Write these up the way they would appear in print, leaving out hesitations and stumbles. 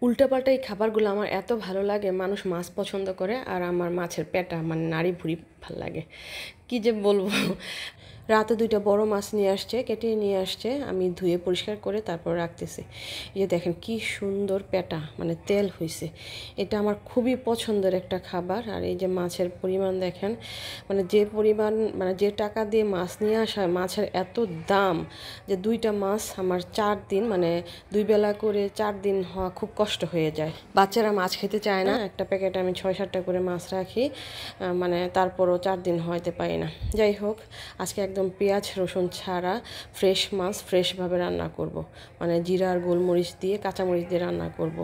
উল্টাপাল্টা এই খাবারগুলো আমার এত ভালো লাগে। মানুষ মাছ পছন্দ করে আর আমার মাছের পেটা মানে নাড়ি ভুড়ি ভাল লাগে। কি যে বলবো। রাতে দুইটা বড় মাছ নিয়ে আসছে, কেটে নিয়ে আসছে, আমি ধুয়ে পরিষ্কার করে তারপর রাখতেছি। এই যে দেখেন কি সুন্দর পেটা, মানে তেল হয়েছে। এটা আমার খুবই পছন্দের একটা খাবার। আর এই যে মাছের পরিমাণ দেখেন, মানে যে পরিমাণ, মানে যে টাকা দিয়ে মাছ নিয়ে আসা হয়, মাছের এত দাম যে দুইটা মাছ আমার 4 দিন, মানে 2 বেলা করে 4 দিন হওয়া খুব কষ্ট হয়ে যায়। বাচ্চারা মাছ খেতে চায় না, একটা প্যাকেটে আমি 6-7টা করে মাছ রাখি, মানে তারপরও 4 দিন হইতে পারি না। যাই হোক, আজকে একদম পেঁয়াজ রসুন ছাড়া ফ্রেশ মাছ ফ্রেশভাবে রান্না করব। মানে জিরা আর গোলমরিচ দিয়ে, কাঁচামরিচ দিয়ে রান্না করব।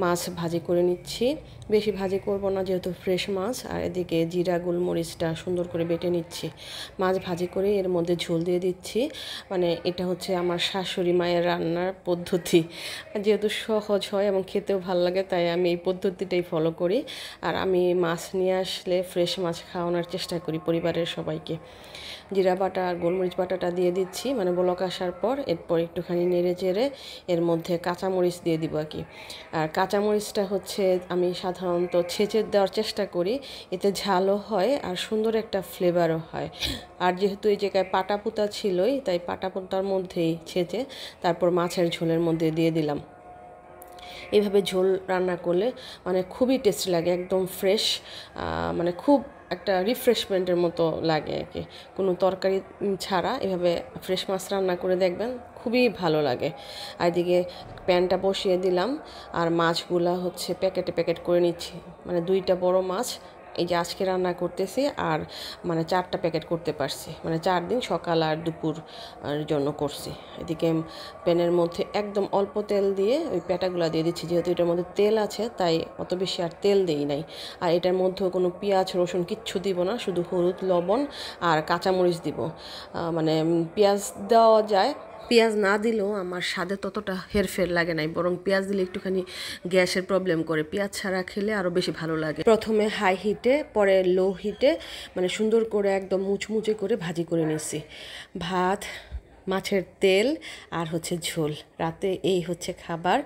মাছ ভাজি করে নিচ্ছি, বেশি ভাজি করব না যেহেতু ফ্রেশ মাছ। আর এদিকে জিরা গোলমরিচটা সুন্দর করে বেটে নিচ্ছি। মাছ ভাজি করে এর মধ্যে ঝোল দিয়ে দিচ্ছি। মানে এটা হচ্ছে আমার শাশুড়ি মায়ের রান্নার পদ্ধতি, যেহেতু সহজ হয় এবং খেতেও ভালো লাগে, তাই আমি এই পদ্ধতিটাই ফলো করি। আর আমি মাছ নিয়ে আসলে ফ্রেশ মাছ খাওয়ানোর চেষ্টা করি পরিবারের সবাইকে। জিরা বাটা আর গোলমরিচ বাটাটা দিয়ে দিচ্ছি, মানে বলক আসার পর এরপর একটুখানি নেড়ে চেড়ে এর মধ্যে কাঁচামরিচ দিয়ে দিব আর কি। আর কাঁচামরিচটা হচ্ছে আমি সাধারণত ছেঁচে দেওয়ার চেষ্টা করি, এতে ঝালও হয় আর সুন্দর একটা ফ্লেভারও হয়। আর যেহেতু এই জায়গায় পাটা পুতা ছিলই, তাই পাটা পুতার মধ্যেই ছেঁচে তারপর মাছের ঝোলের মধ্যে দিয়ে দিলাম। এইভাবে ঝোল রান্না করলে মানে খুবই টেস্টি লাগে, একদম ফ্রেশ, মানে খুব একটা রিফ্রেশমেন্টের মতো লাগে আর কি। কোনো তরকারি ছাড়া এভাবে ফ্রেশ মাছ রান্না করে দেখবেন, খুবই ভালো লাগে। আর এদিকে প্যানটা বসিয়ে দিলাম আর মাছগুলা হচ্ছে প্যাকেটে প্যাকেট করে নিচ্ছি। মানে 2টা বড় মাছ এই যে আজকে রান্না করতেছি, আর মানে 4টা প্যাকেট করতে পারছি, মানে 4 দিন সকাল আর দুপুর জন্য করছি। এদিকে প্যানের মধ্যে একদম অল্প তেল দিয়ে ওই প্যাটাগুলো দিয়ে দিচ্ছি, যেহেতু এটার মধ্যে তেল আছে তাই অত বেশি আর তেল দেই নাই। আর এটার মধ্যেও কোনো পেঁয়াজ রসুন কিচ্ছু দিব না, শুধু হলুদ লবণ আর কাঁচামরিচ দিব। মানে পেঁয়াজ দেওয়া যায়, পেঁয়াজ না দিলেও আমার স্বাদে ততটা হেরফের লাগে নাই, বরং পেঁয়াজ দিলে একটুখানি গ্যাসের প্রবলেম করে। পেঁয়াজ ছাড়া খেলে আরও বেশি ভালো লাগে। প্রথমে হাই হিটে, পরে লো হিটে, মানে সুন্দর করে একদম মুচমুচে করে ভাজি করে নিছি। ভাত, মাছের তেল আর হচ্ছে ঝোল, রাতে এই হচ্ছে খাবার।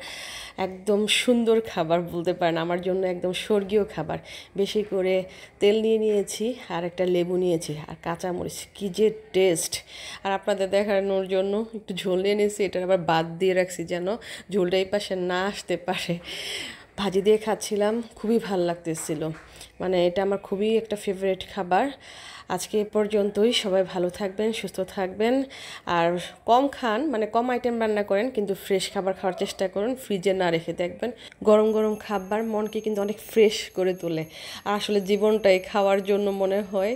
একদম সুন্দর খাবার বলতে পারেন, আমার জন্য একদম স্বর্গীয় খাবার। বেশি করে তেল নিয়ে নিয়েছি আর একটা লেবু নিয়েছি আর কাঁচামরিচ, কী যে টেস্ট! আর আপনাদের দেখানোর জন্য একটু ঝোল নিয়ে নিয়েছি, এটার আবার বাদ দিয়ে রাখছি যেন ঝোলটা এই পাশে না আসতে পারে। ভাজি দিয়ে খাচ্ছিলাম, খুবই ভাল লাগতেছিল। মানে এটা আমার খুবই একটা ফেভারিট খাবার। আজকে এ পর্যন্তই। সবাই ভালো থাকবেন, সুস্থ থাকবেন, আর কম খান, মানে কম আইটেম রান্না করেন, কিন্তু ফ্রেশ খাবার খাওয়ার চেষ্টা করুন, ফ্রিজে না রেখে। দেখবেন গরম গরম খাবার মনকে কিন্তু অনেক ফ্রেশ করে তোলে। আর আসলে জীবনটাই খাওয়ার জন্য মনে হয়,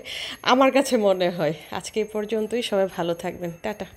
আমার কাছে মনে হয়। আজকে এ পর্যন্তই, সবাই ভালো থাকবেন, টাটা।